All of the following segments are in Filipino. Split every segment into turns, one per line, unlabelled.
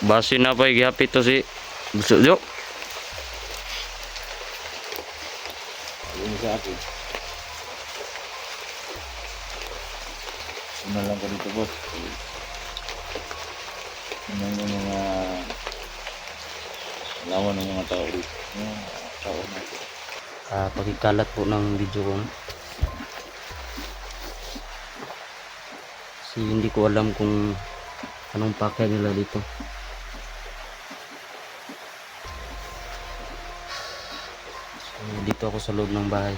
Base na pa gihapit to si Busjo.
Yun sa akin. Una lang ko dito, boss. Yun yung mga lawan ng mga tao dito. Yung tao natin.
Pagkikalat po ng video ko. Kasi hindi ko alam kung anong pakay nila dito. So, dito ako sa loob ng bahay.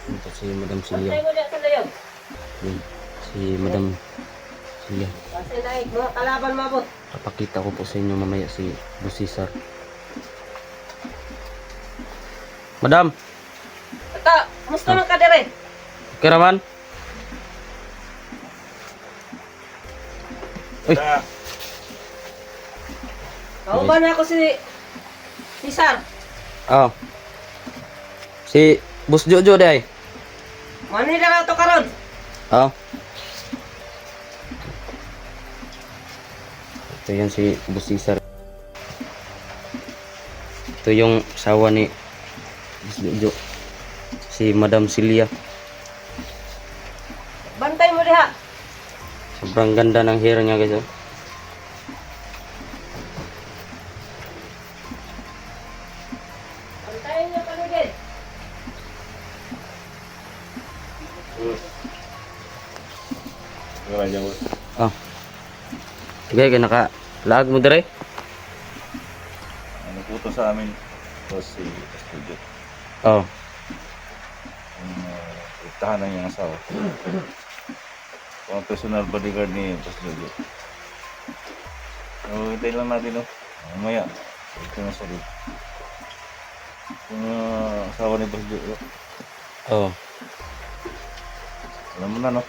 Ito si Madam Celia. Yun, si Madam Celia.
Kasi naik mo, kalaban mabot.
Papakita ko po sa inyo mamaya si Boss Cesar. Madam,
Ata, musta man ka dire?
okay raman? Uy,
Kauban ako si Cesar.
oh. Si Boss Jojo day.
Manila na to karon.
Oh. Ito yan si Boss Cesar. Ito yung asawa ni Boss Jojo. Si Madam Celia.
Bantay mo diha.
Sobrang ganda ng hair niya guys. Oh.
Bantayin niyo paligid.
Yung radya, boss.
Oh. Okay, kaya naka-lag mo dire.
Ano po sa amin, boss, si Studio.
Oh.
Yung itahan ng iyang asawa. Ang personal bodyguard ni Boss Jojo. So, hintayin lang natin, no? Mamaya, ito na sa rin. Yung asawa ni Boss Jojo.
Oh.
Alam mo na, no?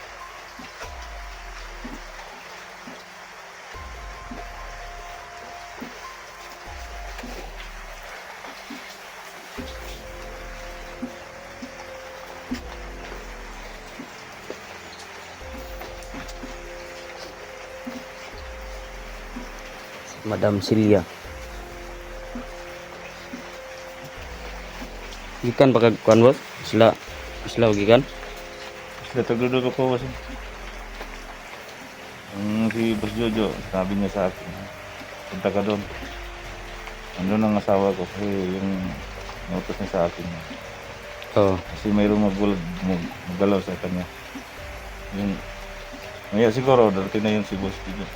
Madam Celia. Gikan pagka kuan boss? Isla gikan.
Sila tagdudo ko po, boss. Si Boss Jojo, sabi niya sa akin, punta ka doon. Andun ang asawa ko, kasi yung nautos niya sa akin.
Oh.
Kasi mayroong maggalaw sa kanya. Yung, maya siguro, darating na yun si Boss Jojo.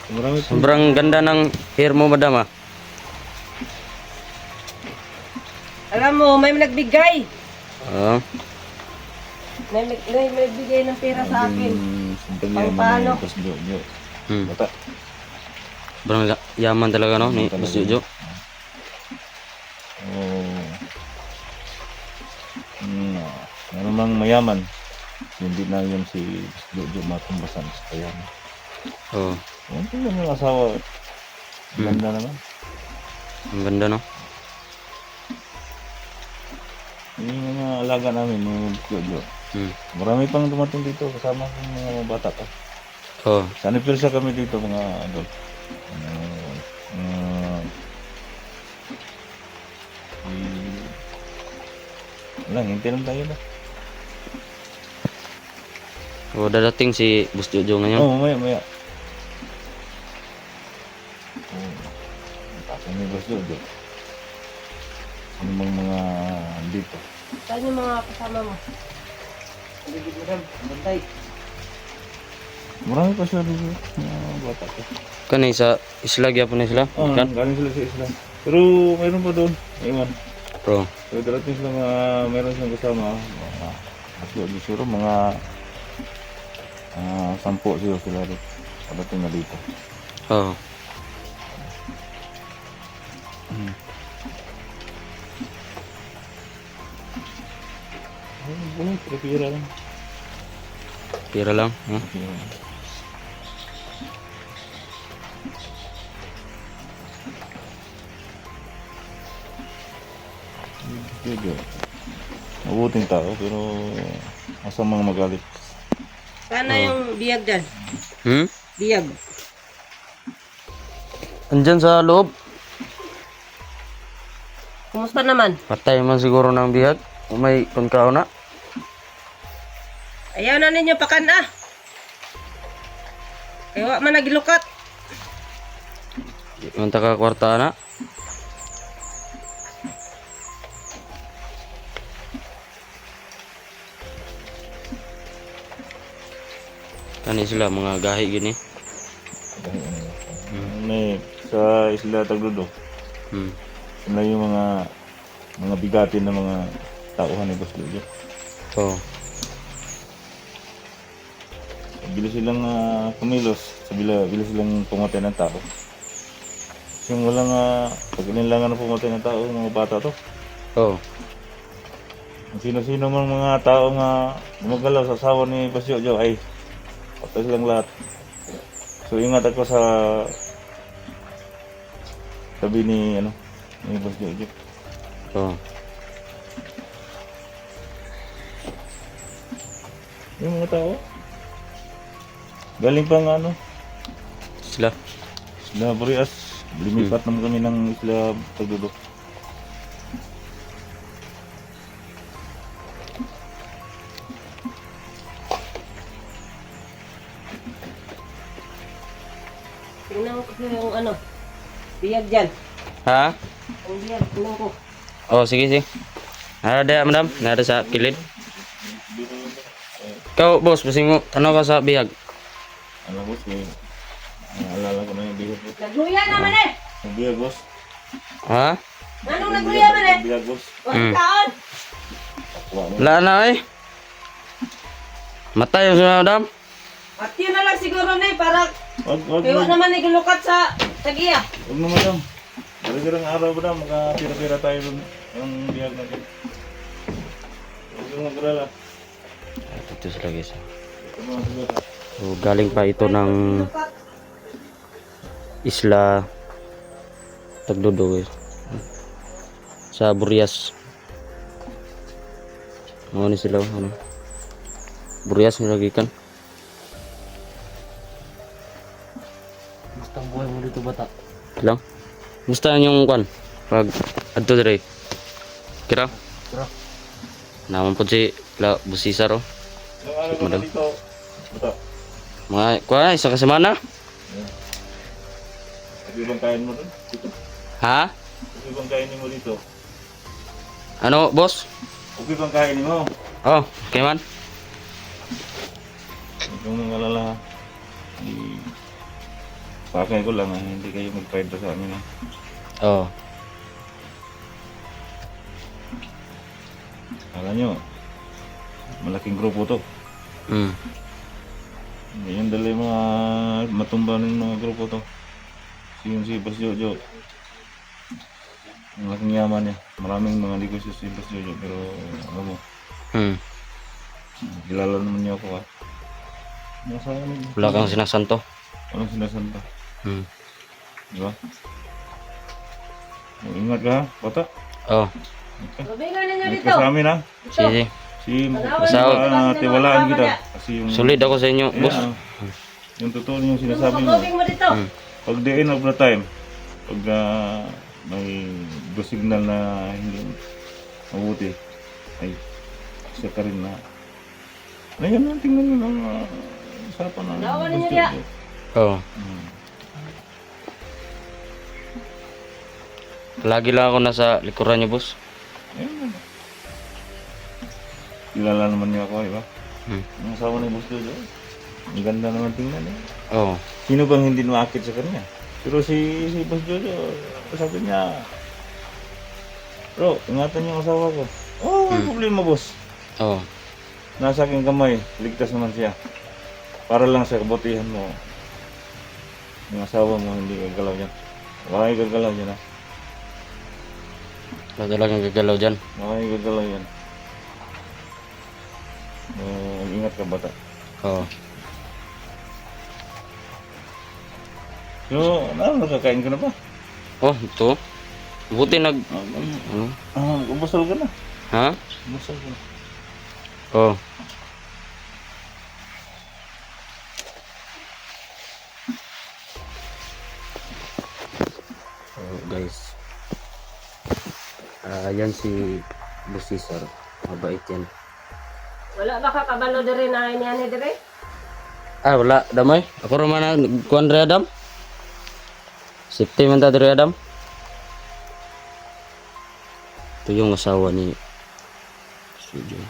Marami po.
Sobrang ganda ng hair mo, madam ah.
Alam mo, may nagbigay.
Oh.
May nagbigay ng pera sa akin.
Pang
Paano?
Boss Jojo.
Hmm.
Bata.
Sobrang yaman talaga no ni Boss Jojo.
Oh. Meron mang mayaman. Hindi na yun si Jojo matumbasan sa kaya.
Oh.
Yan po yung asawa. Ganda naman.
Ang ganda no.
Yung mga alaga namin, mga Jojo.
Hmm.
Marami pang dumating dito kasama ng mga bata pa.
Oh.
Sanipilsa kami dito mga adult. Wala, hintay lang tayo ba?
Oh, dadating si Boss Jojo ngayon.
Oo, maya. Tapos may Boss Jojo. Ano bang mga dito?
Saan yung mga kasama mo? Paligid mo rin, bantay.
Marami pa siya dito. Mga bata ko.
Kanay sa isla gyapon na sila.
Oo,
Kan?
galing sila sa isla. Pero mayroon pa doon. Iwan.
Pro.
So darating sila mga meron silang kasama. Mga siguro mga 10 siguro sila dito. Pagdating na dito.
Oh.
Bunot, pira lang.
Pira lang. Ha?
Jojo. Mabuting tao pero masamang magalit.
Sana yung biyag dyan.
Hmm?
Biyag.
Andyan sa loob.
Kumusta naman?
Patay man siguro ng bihag. Kung may konkao na.
Ayaw na ninyo pakan ah. Kaya wa man nagilukat.
Di man taka kwarta na. Kani sila mga gahi gini.
May sa Isla Tagludo,
Hmm.
sila yung mga bigatin na mga tauhan ni Boss Jojo.
Oh.
Bilis silang kumilos, bilis silang pumatay ng tao. Yung walang pag kailangan na pumatay ng tao, mga bata to.
Oh.
Kung sino-sino mang mga tao nga gumagalaw sa asawa ni Boss Jojo ay patay silang lahat. So ingat ako sa sabi ni Boss Jojo.
Oh.
Yung mga tao galing pang
Sila.
Isla Burias, lumipat naman kami ng Isla Tagludo.
Tingnan ko yung biyag dyan.
Ha?
Ang biyag, tingnan ko.
Oh, sige, sige. Nada, madam. Nada sa kilid. Ikaw, boss, pasingo. Ano ka sa bihag?
Alam boss, naalala ko na yung bihag boss.
Nagluya naman eh!
Yung bihag boss.
Ha?
Anong nagluya man eh?
Yung bihag boss.
Walang taon!
Wala mo.
Wala na eh. Matay yung sila, madam.
At yun na lang siguro na eh, para
Wag
kaya naman nagilukat sa tagiya.
Huwag naman lang. Balik-birang araw ba na, makapira-pira tayo dun. Ang bihag natin. Huwag kang mag-alala.
Ito sila, guys.
Ito mga siguro.
So, galing pa ito ng
Lukat.
Isla Tagludo, guys. Sa Burias. Ano ni sila, Burias nilagikan.
Basta buhay mo dito bata.
Lang. Musta yung kwan? Pag adto dire. Kira?
Kira.
Naman po si Busisar oh.
Ilang araw ka na dito. Bata.
Mga kwa isa ka semana?
Pwede bang kain mo dun? Dito.
Ha?
Pwede bang kainin mo dito?
Ano, boss?
Pwede bang kainin mo?
Oh, okay man.
Huwag kang nang-alala. Pakay ko lang hindi kayo mag-fight sa amin.
Oh.
Akala nyo, malaking grupo to.
Mm.
Hindi yan dali mga matumba ng mga grupo to. Si Boss Jojo. Ang laking yaman niya. Maraming mga negosyo si Boss Jojo pero ano mo,
Hmm.
kilala naman niya ako ha. Nasa
Wala kang sinasanto.
anong sinasanta?
Hmm.
Di ba? Ingat ka ha, bata.
Oh,
Sabihin ninyo
Ingat
dito.
ka sa amin ha.
sige.
Tiwalaan kita. Kasi yung
Solid ako sa inyo,
Ayan,
boss.
yung totoo yung sinasabi mo.
Pagkobing mo dito.
Hmm.
Pag the end of the time, pag may go signal na hindi mabuti, ay siya ka rin na. Ngayon lang, tingnan nyo ng usapan na.
Lawan ninyo niya.
Oh. Lagi lang ako nasa likuran niyo, boss.
Ayun. Kilala naman niya ako, di ba?
Hmm.
Ang asawa ni Boss Jojo, ang ganda naman tingnan eh.
Oh.
Sino bang hindi numakit sa kanya? Pero si Boss Jojo, sabi niya, bro, ingatan niyo ang asawa ko. Oh, walang problema boss.
Oh.
Nasa aking kamay, ligtas naman siya. Para lang sa kabutihan mo. Yung asawa mo, hindi gagalaw yan. Wala yung gagalaw yan ha.
Wala talagang gagalaw dyan.
Wala yung gagalaw yan. Ingat ka bata.
Oh.
So, nakakain ka na ba?
Oh, ito. Buti nag... Ano?
Umusal ka na.
Ha?
Umusal ka na.
Oh. So, guys. Yan si Busisar. Mabait yan.
Wala ba ka kabalo diri na ini diri?
Wala. Damay. Ako naman ang kuhan rin, Adam. Safety man ta diri, Adam. Ito yung asawa ni Studio.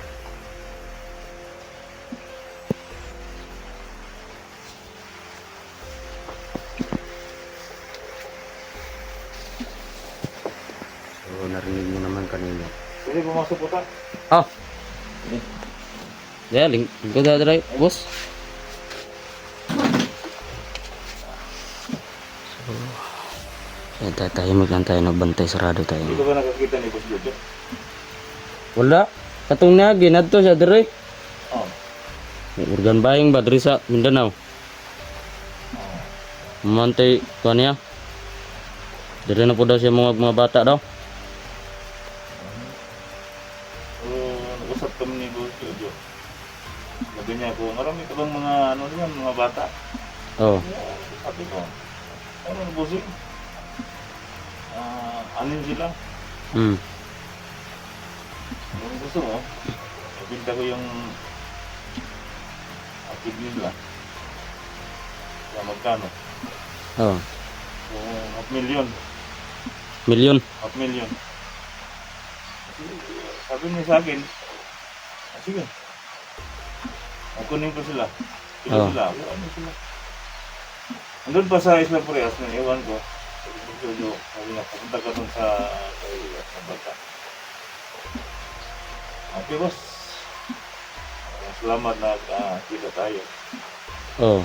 So, narinig niyo naman kanina.
Pwede pumasok po ta.
Ah! Yeah, lingkod na diri, boss. So, tatahimik lang tayo, nagbantay, sarado tayo.
Dito ba nakakita ni Boss Jojo?
Wala. Katong na, ginadto siya diri.
Oo.
Organ buying ba diri sa Mindanao? Mantay ko niya. Diri na po daw siya mga bata daw.
Nag-usap kami ni Boss Jojo. Sabi niya ko, marami ka bang mga ano yan, mga bata?
Oh.
Sabi ko, ano na Bossing? Anin sila?
Hmm.
Kung gusto mo, ibinta ko yung akid nila. Kaya magkano?
Oh.
So, $500,000.
Milyon.
$500,000. Sabi niya sa akin, sige. Kunin ko sila. Sila
Oh.
sila. Ano sila? Andun pa sa Isla Purias na iwan ko. Sabi niya, papunta ka dun sa bata. Okay, boss. Salamat na kita tayo.
Oh.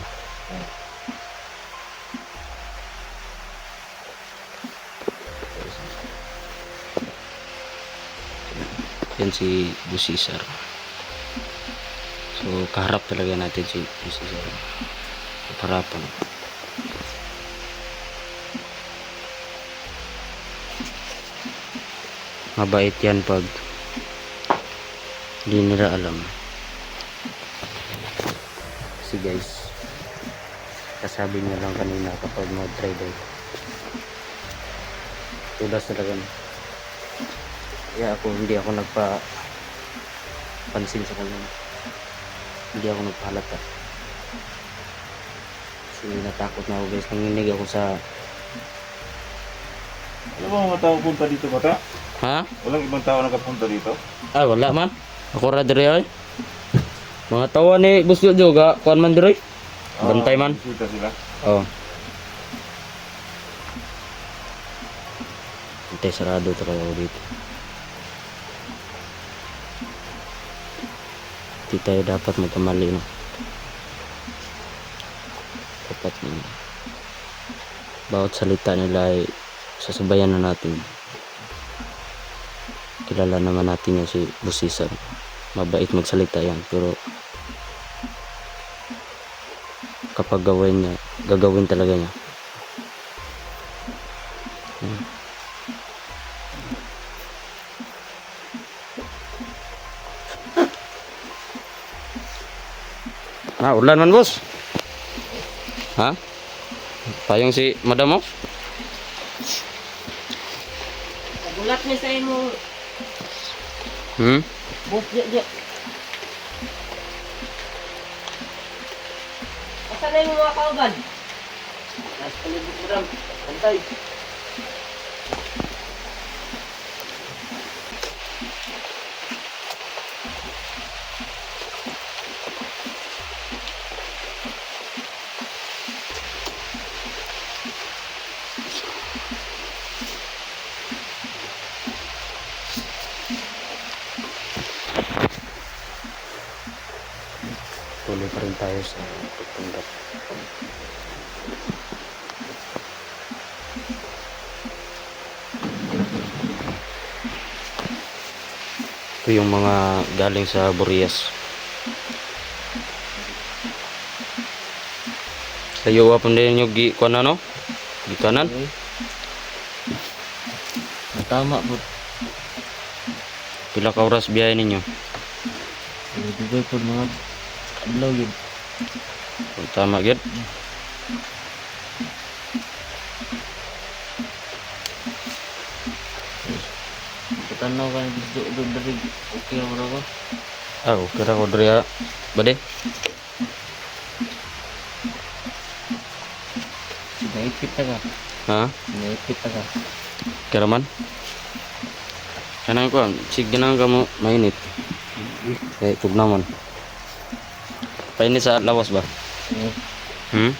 Yan si Busisar. So, kaharap talaga natin si Busisar. Kaparapan. Mabait yan pag hindi nila alam. Kasi guys, kasabi niya lang kanina kapag mag-try daw. Tulas talaga. Kaya hindi ako nagpa-pansin sa kanya. Hindi ako nagpahalata. Kasi natakot na ako guys. Nanginig ako sa...
Ano ba mga tao punta dito, bata?
Ha?
Walang ibang tao nakapunta dito?
Wala man. Ako ra diri ay. Mga tawa ni Busyo juga, kuan man diri. Bantay man.
Kita sila.
Oh. Bantay sarado talaga ako dito. Hindi tayo dapat magkamali, no? Dapat bawat salita nila ay sasabayan na natin. Kilala naman natin yan si Busisar. Mabait magsalita yan, pero kapag gawin niya, gagawin talaga niya. Ulan man boss. Ha? Payong si madam mo?
Nagulat ni sa imo. Bus di. Asa na yung mga kauban? Nasa palibot mo ram. Bantay.
Tuloy pa rin tayo sa pagtanggap. Ito yung mga galing sa Burias. Kayo wa pun din yung gi kuan ano? Gi kanan.
Tama po.
Pila ka oras biyahe ninyo?
Dugay po mga adlaw yun.
Oh, tama gid.
Katanaw ka doon dari. Okay ako na ko.
Ah, okay ra ko diri ha. Bade.
Naipit na ka.
Ha?
Naipit na ka.
Kira man. Kanang ko, sige na kamo mainit. Eh, tugnaman. Painit sa lawas ba? Hmm?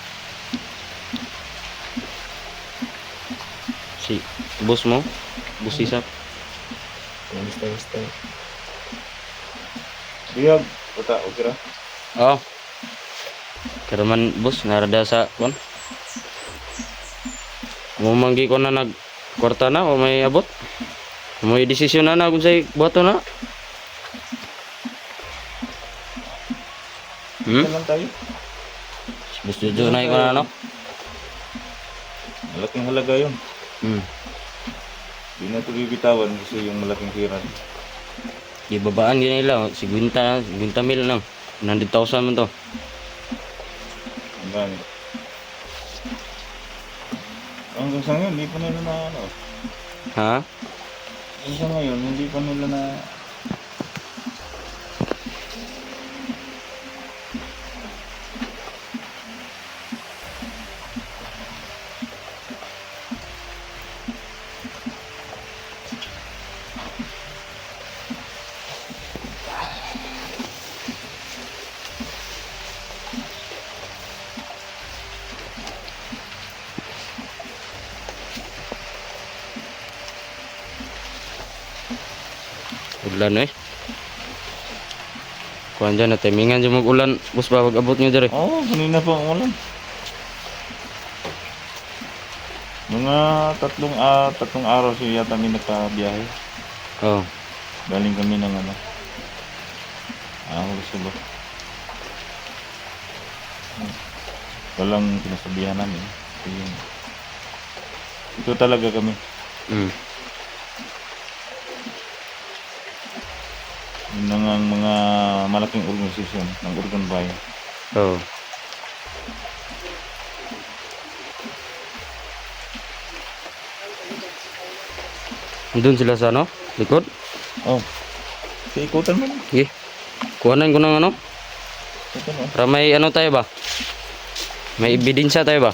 Si bos mo? Bos isa?
Basta.
Biyag. Bata, okay ra.
Oh. Kira man bos, narada sa kon. Mo manggi ko na nag kwarta na o may abot. May desisyon na kung say buhato na. Hmm?
Yan lang tayo.
Gusto jo na ko na ano?
Malaking halaga yun.
Hmm.
Hindi na ito bibitawan kasi yung malaking pira.
Ibabaan gini nila, 50 mil lang. 100,000 man to.
Ang gani. Hanggang sa ngayon, hindi pa nila na ano.
Ha?
Hanggang sa ngayon, hindi pa nila na...
Ulan eh. Kuan dyan na timingan dyan mag-ulan. Bus ba, pag-abot nyo dyan eh.
Oo, kanina pa ang ulan. Mga tatlong araw siya yata kami nagkabiyahe.
Oh.
Galing kami ng ano. Gusto ba? Walang pinasabihan namin. Ito talaga kami.
Hmm.
Yun lang ang mga malaking organisasyon ng Urban Bayan.
Oh. Doon sila sa ano? Likod?
Oh. Ikutan mo.
Sige. Kuhanan ko ng ano?
Ito no.
Para may ano tayo ba? May ebidensya tayo ba?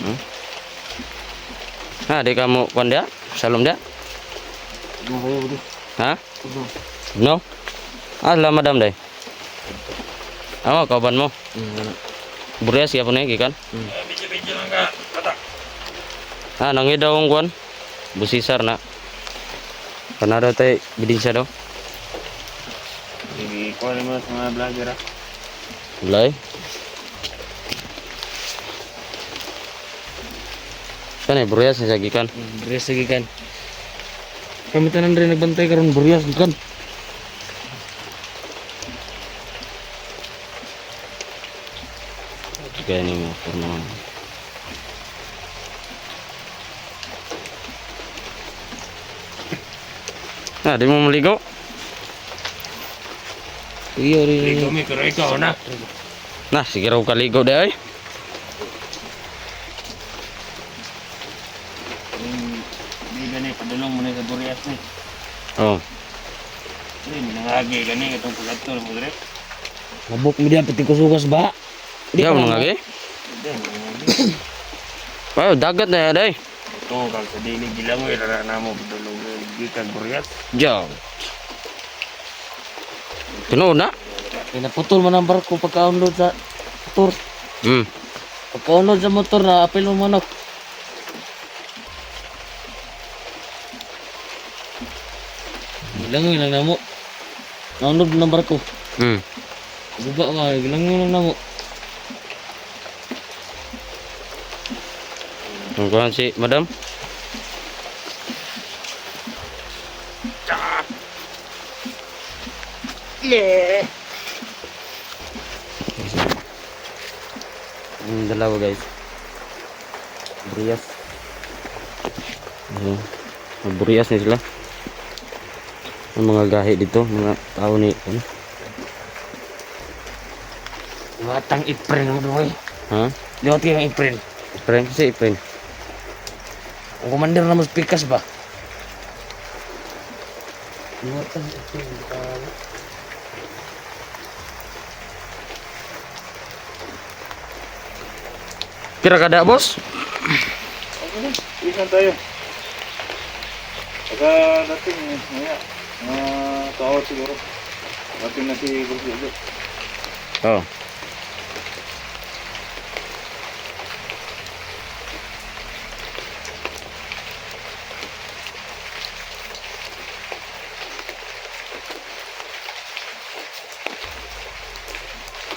Hmm? Ha, di ka mo kuhan dia? Salom dia? Ha? No? Ah, lama madam day. Ano, kauban mo? Burias siya po na ikan? Bidyo lang ka, kata. Ah, nangi daw ang kuhan? Busisar na. Kanada tayo, ebidensya daw.
Sige, kuha naman sa mga vlogger ah.
Ulay. Kan eh, burias na siya gikan.
Dress lagi kan.
Kami tanan rin nagbantay karon burias gikan. Kaya ni mo porma. Ah, di mo maligo?
Iyo rin.
Kami pero ikaw na.
Nah, sige raw kaligo deh ay.
Hindi gani, padulong mo na sa Burias ni.
Oh.
Hindi, minangagi gani itong pagkatol mo dire.
Labok mi dia peti kusugas ba? Dia mo ngagi?
Hindi, minangagi.
Wow, dagat na ya day.
Ito, kag sa dili gila mo, ilala na mo, padulong gikan Burias.
Jaw. Tuno na.
Pinaputol mo ng barko pagka-unload sa motor. Pagka-unload sa motor na apel mo manok. Gilangoy lang na mo. Na-unload ng barko. Guba ka, gilangoy lang na mo.
Ang kuhan si madam. Yung dalawa guys. Burias. Ayan. Burias na sila. Ang mga gahi dito, mga tao ni ano?
Watang April mo doy.
Ha?
Liwat yung April.
Friend si friend.
Ang commander na mas pikas ba? Watang April.
Kira kada boss?
Okay na, isan tayo. Pagka dating, maya, mga tawad siguro. Dating na si Boss Jojo.
Oh.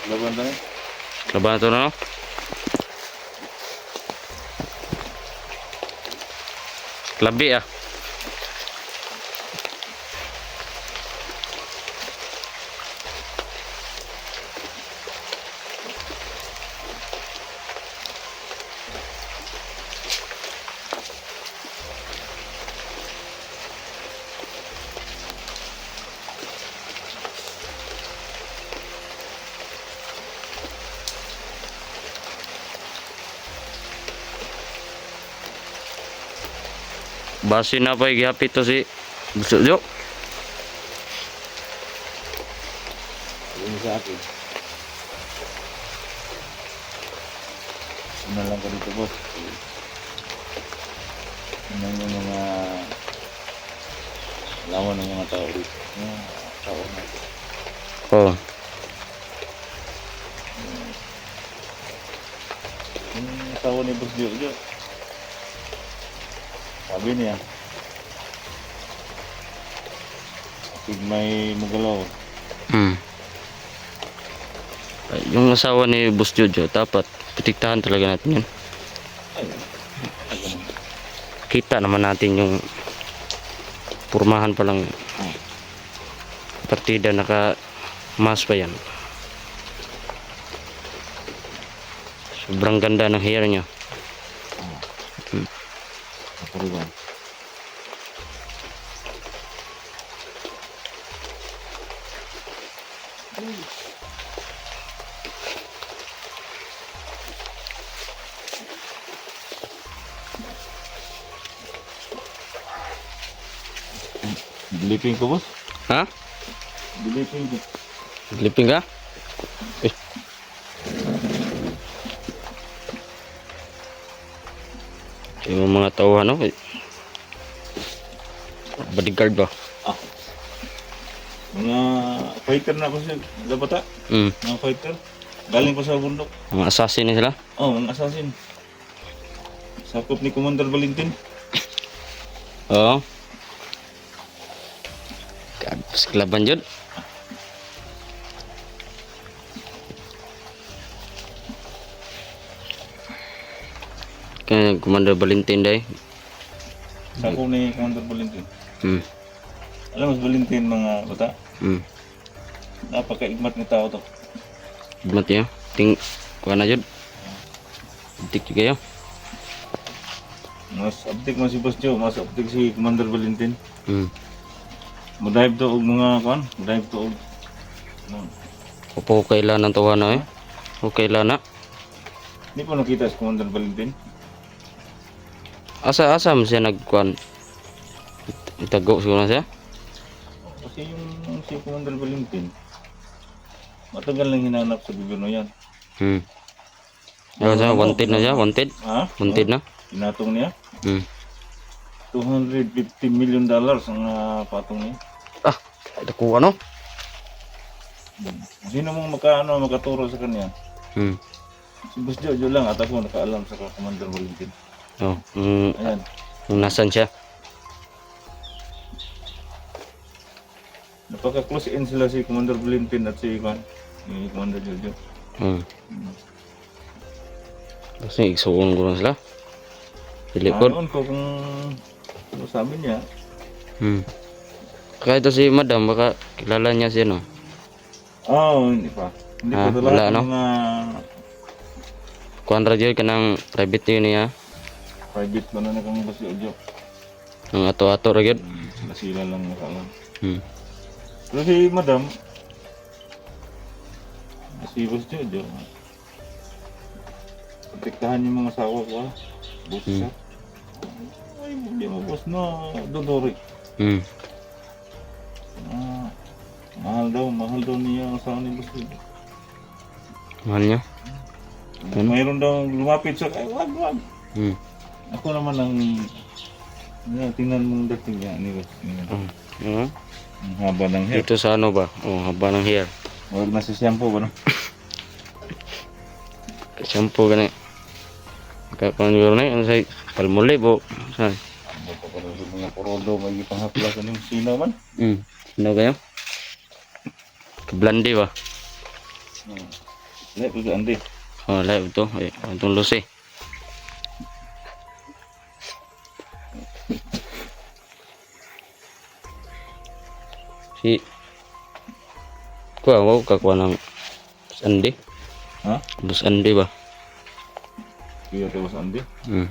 Laban tayo.
Laban to na no? Labi ah. Basi na pa gihapit to si Jojo.
Ini sa akin. Una lang ko dito, boss. Ano yung mga lawan ng mga tao dito. Mga tao na.
Oh.
Yung tao ni Boss Jojo. Sabi niya, pag may mugalaw,
Hmm. Yung asawa ni Boss Jojo, dapat pitiktahan talaga natin yun.
ay, ganun.
Kita naman natin yung purmahan pa lang partida, naka mas pa yan. Sobrang ganda ng hair niya.
Nakariban. Dilipin ko, boss.
Ha?
Dilipin ko.
Liping ka? Eh. Yung mga tao ano? Bodyguard ba?
Mga fighter na ako sa bata.
Hmm.
Mga fighter. Galing pa sa bundok.
Mga assassin na sila.
Oh, mga assassin. Sakop ni Commander Valentin.
Oo. Kapos kelaban jud. Kaya Commander Valentin day.
Sakop ni Commander Valentin.
Hmm.
Alam mo si Valentin mga bata?
Hmm.
Napaka-igmat ng tao to.
Mati ya. Ting kuha na jud. Tik juga ya.
Mas uptik man si Boss Joe, mas uptik si Commander Valentin.
Hmm.
Mo-dive to og mga kuan, mo-dive to og
Opo kailan ang tawa na eh. Okay lang na.
Hindi ko nakita si Commander Valentin.
Asa-asa mo siya nagkuhan. Itago siguro na siya.
Kasi yung si Commander Valentin, matagal nang hinanap sa gobyerno yan.
Hmm. Ano siya? Wanted na siya? Wanted?
Ha?
Wanted na?
Pinatong niya.
Hmm.
$250 million ang patong niya.
Ah, nakuha no?
Sino mong makaturo sa kanya?
Hmm.
Si Boss Jojo lang at ako nakaalam sa Commander Valentin.
Oh,
Ayan.
kung nasan siya.
Napaka-close in sila si Commander Valentin at si Commander Jojo.
Hmm. Kasi igsuon ko lang sila. Pilipod.
Ayon ko kung ano sabi niya.
Hmm. Kaya ito si Madam, baka kilala niya siya no?
Oh, hindi pa. Hindi
Ah,
pa
wala,
talaga
no?
mga
kuan ra jud kanang private yun niya.
Private ba na kang basi Ojo?
Ang ato-ato ra jud.
Sila lang nakalang.
Hmm.
Pero si Madam, si Boss Jojo, protektahan yung mga sawa ko, ha? Boss siya. Ay, hindi mo boss na dodori.
Hmm.
Mahal daw niya ang asawa ni Boss Jojo.
Mahal niya.
Mayroon daw lumapit sa kay, wag.
Hmm.
Ako naman ang, tingnan mong dating niya ni Boss.
Hmm.
Ang haba ng hair.
Dito sa ano ba? Oh, haba ng hair.
Huwag na sa shampoo ba no?
Shampoo gani. Kapan yun na ano say Palmolive o say.
Ano pa pa rin mga porodo, may ipanghaplasan yung sinaw man.
Ano kayo? Blandi ba?
Lihat ko Andi.
Oh, live to. Ay, itong lusi. Si kuha wow kakuha ng Boss Andy.
Ha?
Boss Andy ba?
Kaya tayo sa Andi.
Hmm.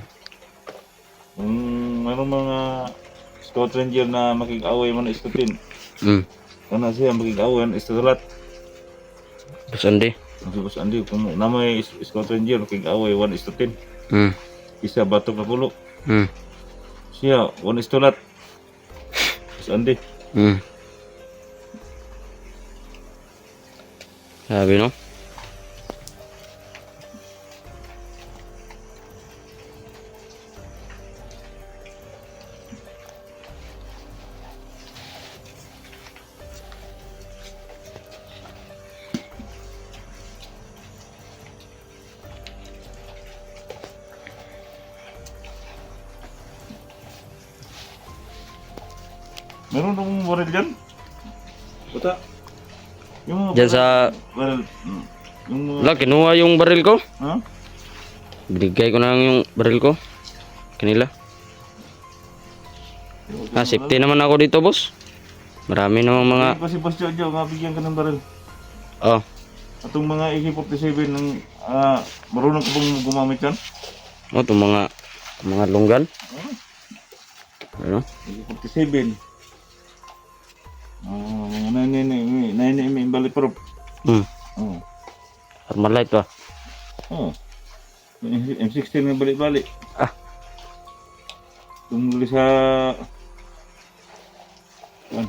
Mayroong mga Scout Ranger na makikaway man na istutin. Kana siya makikaway na istutulat.
Boss Andy.
Ang si Andi, kung namay Scout Ranger, makikaway 1:10.
Hmm.
Isa batok na pulo.
Hmm.
Siya, 1:00. Boss Andi.
Hmm. Sabi no?
Meron dong baril dyan? Puta. Yung
Diyan sa
baril. Yung
wala, kinuha yung baril ko.
ha?
Binigay ko na lang yung baril ko. Kanila. Safety naman ako dito, boss. Marami namang mga
Kasi Boss Jojo, nga bigyan ka ng baril.
oh,
Atong mga AK-47 ng marunong ka bang gumamit yan?
itong mga lunggan. Ano?
AK-47. Mga 9mm baliprop.
Hmm.
Oh.
Armalite ba?
Oh. M16 na balik-balik.
Ah.
Tunggu sa kan.